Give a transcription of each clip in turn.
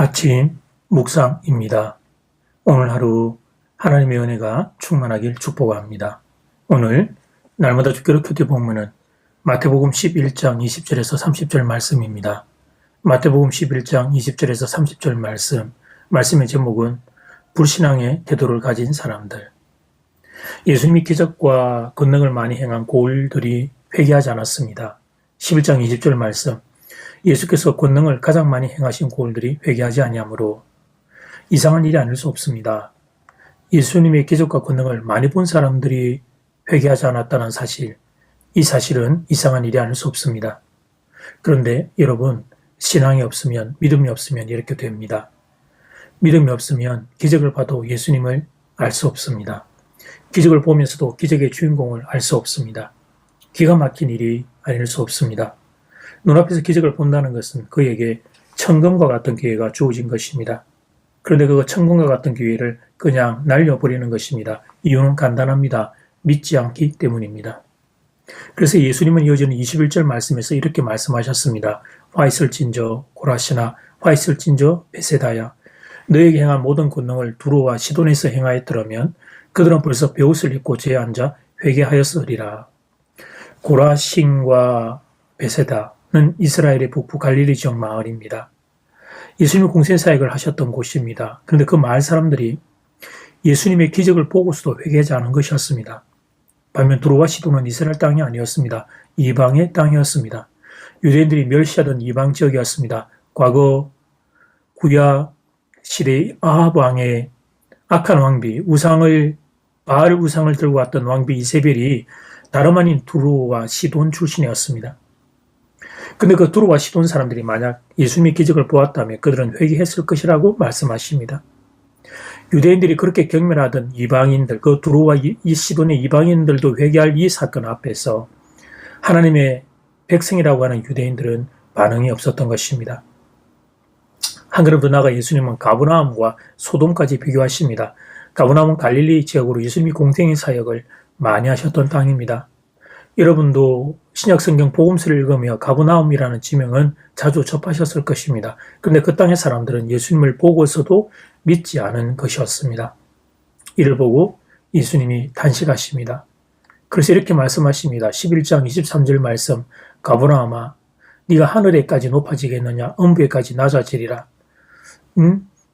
아침 묵상입니다. 오늘 하루 하나님의 은혜가 충만하길 축복합니다. 오늘 날마다 주기로 큐티 본문은 마태복음 11장 20절에서 30절 말씀입니다. 마태복음 11장 20절에서 30절 말씀의 제목은 불신앙의 태도를 가진 사람들. 예수님이 기적과 권능을 많이 행한 고을들이 회개하지 않았습니다. 11장 20절 말씀, 예수께서 권능을 가장 많이 행하신 고을들이 회개하지 아니하므로 이상한 일이 아닐 수 없습니다. 예수님의 기적과 권능을 많이 본 사람들이 회개하지 않았다는 사실, 이 사실은 이상한 일이 아닐 수 없습니다. 그런데 여러분, 신앙이 없으면, 믿음이 없으면 이렇게 됩니다. 믿음이 없으면 기적을 봐도 예수님을 알 수 없습니다. 기적을 보면서도 기적의 주인공을 알 수 없습니다. 기가 막힌 일이 아닐 수 없습니다. 눈앞에서 기적을 본다는 것은 그에게 천금과 같은 기회가 주어진 것입니다. 그런데 그 천금과 같은 기회를 그냥 날려버리는 것입니다. 이유는 간단합니다. 믿지 않기 때문입니다. 그래서 예수님은 이어지는 21절 말씀에서 이렇게 말씀하셨습니다. 화 있을진저 고라시나 화 있을진저 베세다야. 너에게 행한 모든 권능을 두로와 시돈에서 행하였더라면 그들은 벌써 베옷을 입고 제에 앉아 회개하였으리라. 고라신과 베세다는 이스라엘의 북부 갈릴리 지역 마을입니다. 예수님이 공생사역을 하셨던 곳입니다. 그런데 그 마을 사람들이 예수님의 기적을 보고서도 회개하지 않은 것이었습니다. 반면 두로와 시돈은 이스라엘 땅이 아니었습니다. 이방의 땅이었습니다. 유대인들이 멸시하던 이방 지역이었습니다. 과거 구약 시대의 아합 왕의 악한 왕비, 바알 우상을 들고 왔던 왕비 이세벨이 다름 아닌 두로와 시돈 출신이었습니다. 근데 그 두로와 시돈 사람들이 만약 예수님의 기적을 보았다면 그들은 회개했을 것이라고 말씀하십니다. 유대인들이 그렇게 경멸하던 이방인들, 그 두로와 이 시돈의 이방인들도 회개할 이 사건 앞에서 하나님의 백성이라고 하는 유대인들은 반응이 없었던 것입니다. 한 걸음 더 나아가 예수님은 가버나움과 소돔까지 비교하십니다. 가버나움은 갈릴리 지역으로 예수님이 공생의 사역을 많이 하셨던 땅입니다. 여러분도 신약성경 복음서를 읽으며 가버나움이라는 지명은 자주 접하셨을 것입니다. 그런데 그 땅의 사람들은 예수님을 보고서도 믿지 않은 것이었습니다. 이를 보고 예수님이 탄식하십니다. 그래서 이렇게 말씀하십니다. 11장 23절 말씀, 가버나움아 네가 하늘에까지 높아지겠느냐 음부에까지 낮아지리라.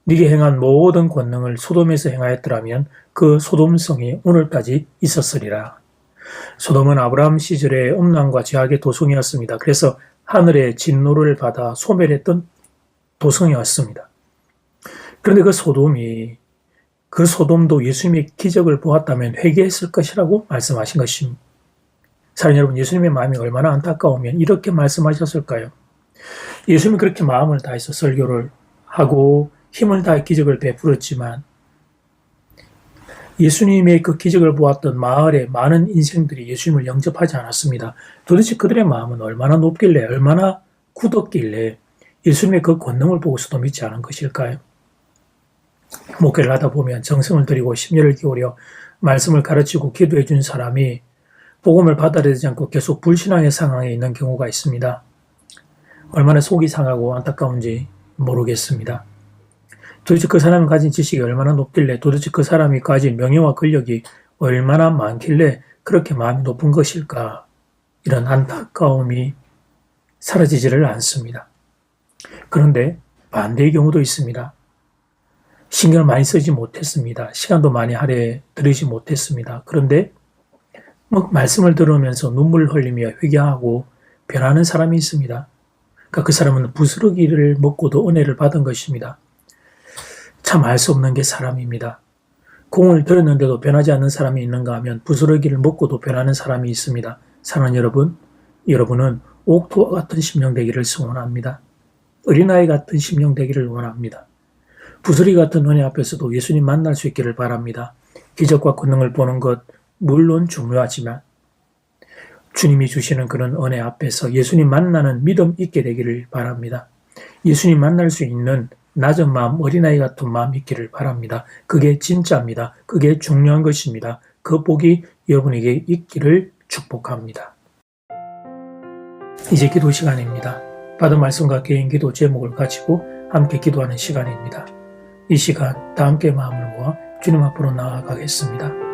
네게 행한 모든 권능을 소돔에서 행하였더라면 그 소돔성이 오늘까지 있었으리라. 소돔은 아브라함 시절의 음란과 죄악의 도성이었습니다. 그래서 하늘의 진노를 받아 소멸했던 도성이었습니다. 그런데 그 소돔도 예수님의 기적을 보았다면 회개했을 것이라고 말씀하신 것입니다. 사랑하는 여러분, 예수님의 마음이 얼마나 안타까우면 이렇게 말씀하셨을까요? 예수님이 그렇게 마음을 다해서 설교를 하고 힘을 다해 기적을 베풀었지만 예수님의 그 기적을 보았던 마을의 많은 인생들이 예수님을 영접하지 않았습니다. 도대체 그들의 마음은 얼마나 높길래, 얼마나 굳었길래 예수님의 그 권능을 보고서도 믿지 않은 것일까요? 목회를 하다 보면 정성을 들이고 심려를 기울여 말씀을 가르치고 기도해 준 사람이 복음을 받아들이지 않고 계속 불신앙의 상황에 있는 경우가 있습니다. 얼마나 속이 상하고 안타까운지 모르겠습니다. 도대체 그 사람이 가진 지식이 얼마나 높길래, 도대체 그 사람이 가진 명예와 권력이 얼마나 많길래 그렇게 마음이 높은 것일까? 이런 안타까움이 사라지지를 않습니다. 그런데 반대의 경우도 있습니다. 신경을 많이 쓰지 못했습니다. 시간도 많이 할애 들이지 못했습니다. 그런데 말씀을 들으면서 눈물을 흘리며 회개하고 변하는 사람이 있습니다. 그러니까 그 사람은 부스러기를 먹고도 은혜를 받은 것입니다. 참 알 수 없는 게 사람입니다. 공을 들었는데도 변하지 않는 사람이 있는가 하면 부스러기를 먹고도 변하는 사람이 있습니다. 사랑하는 여러분, 여러분은 옥토와 같은 심령 되기를 소원합니다. 어린아이 같은 심령 되기를 원합니다. 부스러기 같은 은혜 앞에서도 예수님 만날 수 있기를 바랍니다. 기적과 권능을 보는 것 물론 중요하지만 주님이 주시는 그런 은혜 앞에서 예수님 만나는 믿음 있게 되기를 바랍니다. 예수님 만날 수 있는 낮은 마음, 어린아이 같은 마음 있기를 바랍니다. 그게 진짜입니다. 그게 중요한 것입니다. 그 복이 여러분에게 있기를 축복합니다. 이제 기도 시간입니다. 받은 말씀과 개인 기도 제목을 가지고 함께 기도하는 시간입니다. 이 시간 다 함께 마음을 모아 주님 앞으로 나아가겠습니다.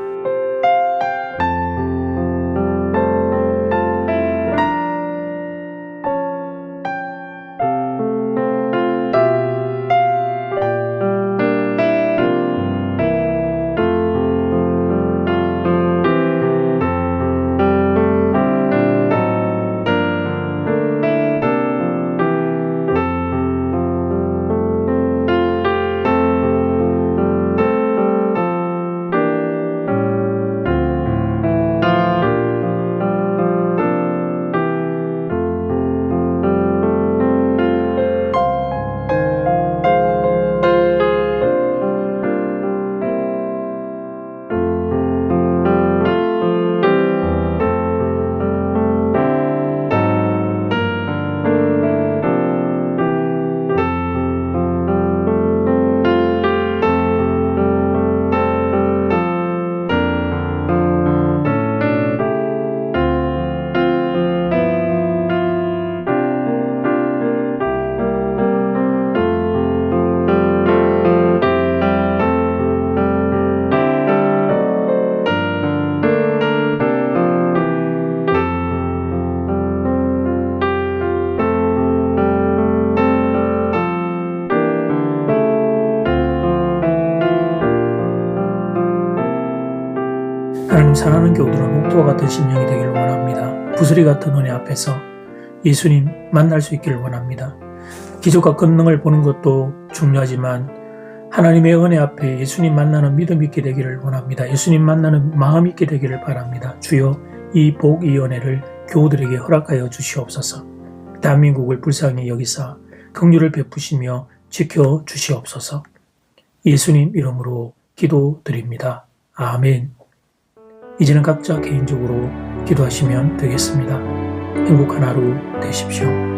하나님 사랑하는 교우들은 옥토와 같은 심령이 되기를 원합니다. 부스리 같은 은혜 앞에서 예수님 만날 수 있기를 원합니다. 기적과 권능을 보는 것도 중요하지만 하나님의 은혜 앞에 예수님 만나는 믿음 있게 되기를 원합니다. 예수님 만나는 마음 있게 되기를 바랍니다. 주여 이 복, 이 은혜를 교우들에게 허락하여 주시옵소서. 대한민국을 불쌍히 여기사 긍휼을 베푸시며 지켜주시옵소서. 예수님 이름으로 기도드립니다. 아멘. 이제는 각자 개인적으로 기도하시면 되겠습니다. 행복한 하루 되십시오.